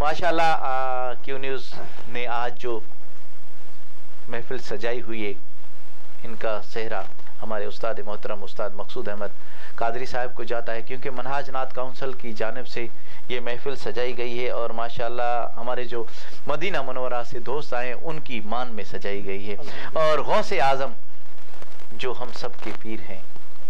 माशाल्लाह Q news ने आज जो महफिल सजाई हुई है, इनका सेहरा हमारे उस्ताद मोहतरम उस्ताद मकसूद अहमद कादरी साहब को जाता है, क्योंकि मनहाज नात काउंसिल की जानिब से ये महफिल सजाई गई है और माशाल्लाह हमारे जो मदीना मुनव्वरा से दोस्त आए उनकी मान में सजाई गई है। और गौसे आज़म जो हम सब के पीर हैं,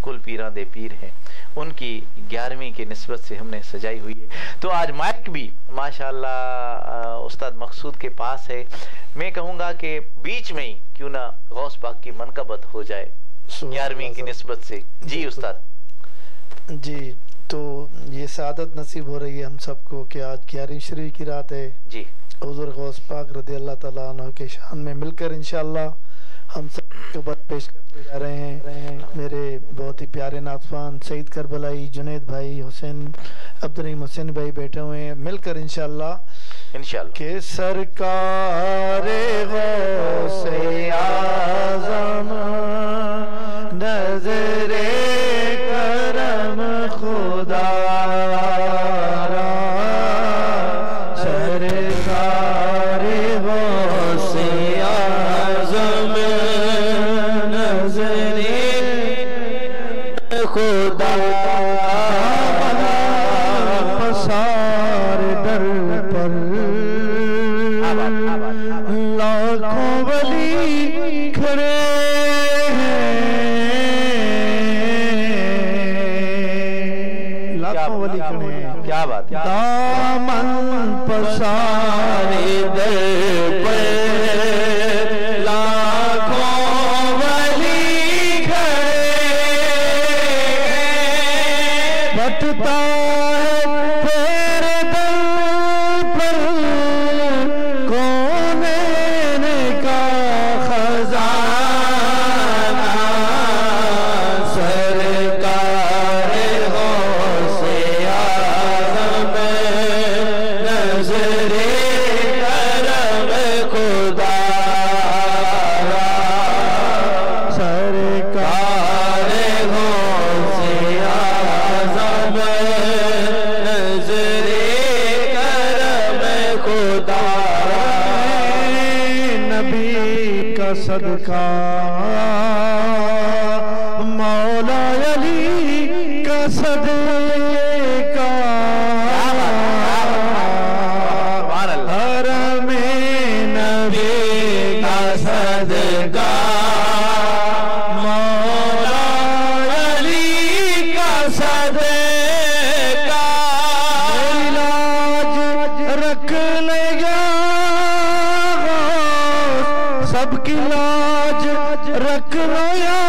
कुल पीरां दे पीर हैं, उनकी 11वीं की निस्बत से हमने सजाई हुई है। तो आज माइक भी माशाल्लाह उस्ताद मकसूद के पास है। मैं कहूँगा कि बीच में ही क्यों ना गौस पाक की मनकबत हो जाए 11वीं की निस्बत से। जी उस्ताद जी, तो ये सादत नसीब हो रही है हम सबको कि आज 11वीं शरीफ की रात है जी। हुज़ूर गौस पाक रज़ी अल्लाह तआला अन्हु के शान में मिलकर इंशाअल्लाह हम सब खिदमत पेश करते जा रहे हैं। मेरे बहुत ही प्यारे नातवान सईद करबलाई, जुनैद भाई, हुसैन अब्दुल हुसैन भाई बैठे हुए हैं, मिलकर इंशाअल्लाह के सरकारे गौसे आज़म नज़रे करम खुदा सरकारे गौसे आज़म नज़रे खुदा पसार दर पर लाखों वली खड़े हैं, लाखों वली खड़े हैं। क्या बात, दामन पसार दर पर लाखों वली खड़े हैं, बटता सदका मौला अली का सदका हरम नबी का सदका मौला अली का सदका इलाज रख लेगा सबकी लाज रख लो या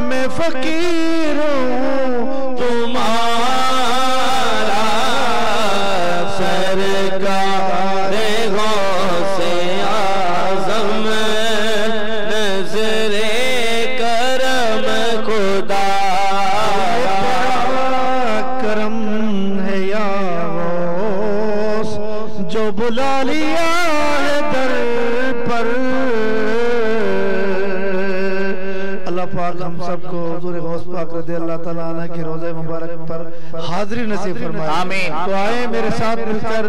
मैं फकीर हूँ तुम्हारा सरकारे गौसे आज़म नज़रे करम खुदा करम है या गौस जो बुला लिया हम सबको हुज़ूर गौस पाक रज़ी अल्लाह तआला अन्हु के रोज़े मुबारक पर हाज़िरी नसीब फरमाए। आमीन। तो आए मेरे साथ मिलकर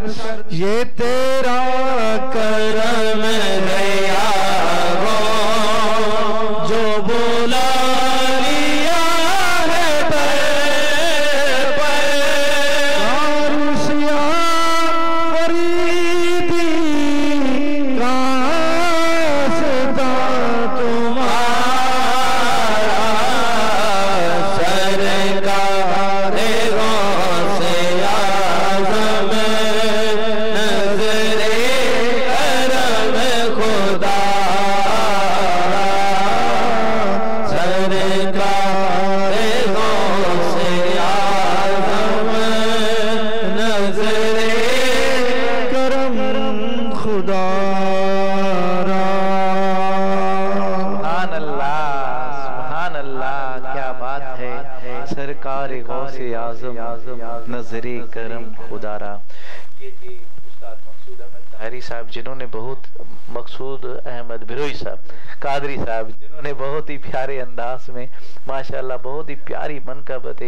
ये तेरा करम है या गौस जो बुला लिया है कारुसिया फरीदी कासदा तुम्हारा नज़रे करम खुदारा। ये थे उस्ताद मकसूद अहमद ताहरी साहब, जिन्होंने बहुत मकसूद अहमद बिरोई साहब कादरी साहब, जिन्होंने बहुत ही प्यारे अंदाज में माशाल्लाह बहुत ही प्यारी मनकबत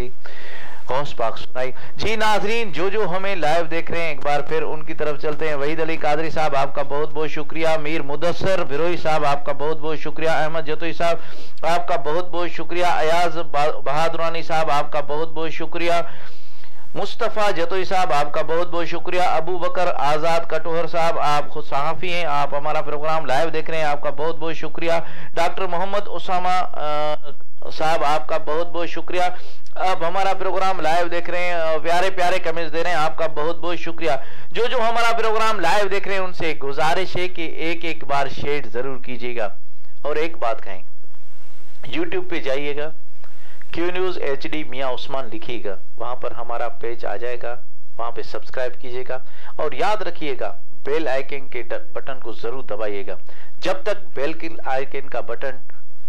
غوث پاک سنائی۔ جی ناظرین، جو ہمیں لائیو دیکھ رہے ہیں ایک بار پھر ان کی طرف چلتے ہیں۔ وحید علی قادری صاحب آپ کا بہت بہت شکریہ، میر مدثر بروئی صاحب آپ کا بہت بہت شکریہ، احمد جتوئی صاحب آپ کا بہت بہت شکریہ، ایاز بہادرانی صاحب آپ کا بہت بہت شکریہ، مصطفیٰ جتوئی صاحب آپ کا بہت بہت شکریہ، ابو بکر آزاد کٹوہر صاحب آپ خود صحافی ہیں، آپ ہمارا پروگرام لائیو دیکھ رہے ہیں، آپ کا بہت بہت شکریہ، ڈاکٹر محمد اسامہ صاحب آپ کا بہت بہت شکریہ، آپ ہمارا پروگرام لائیو دیکھ رہے ہیں، پیارے پیارے کمنٹس دے رہے ہیں، آپ کا بہت بہت شکریہ۔ جو ہمارا پروگرام لائیو دیکھ رہے ہیں ان سے گزارش ہے کہ ایک بار شیئر ضرور کیجیے گا، اور ایک بات کہیں، یوٹیوب پہ جائیے گا، کیو نیوز ایچ ڈی میاں عثمان لکھیے گا، وہاں پر ہمارا پیج آ جائے گا، وہاں پہ سبسکرائب کیجیے گا، اور یاد رکھیے گا بیل آئیکن کے بٹن کو ضرور دبائیے گا۔ جب تک بیل آئیکن کا بٹن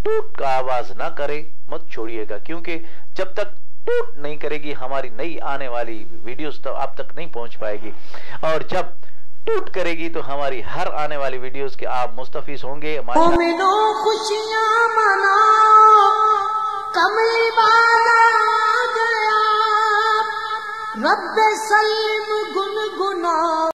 ٹوٹ کا آواز نہ کرے مت چھوڑیے گا، کیونکہ جب تک ٹوٹ نہیں کرے گی ہماری نئی آنے والی ویڈیوز تو آپ تک نہیں پہنچ پائے گی، اور جب ٹوٹ کرے گی تو ہماری ہر آنے والی ویڈیوز کے آپ مستفیض ہوں گے۔ مومنوں خوشیاں مناؤ، کملی والا آ گیا، رب سلم گنگناؤ۔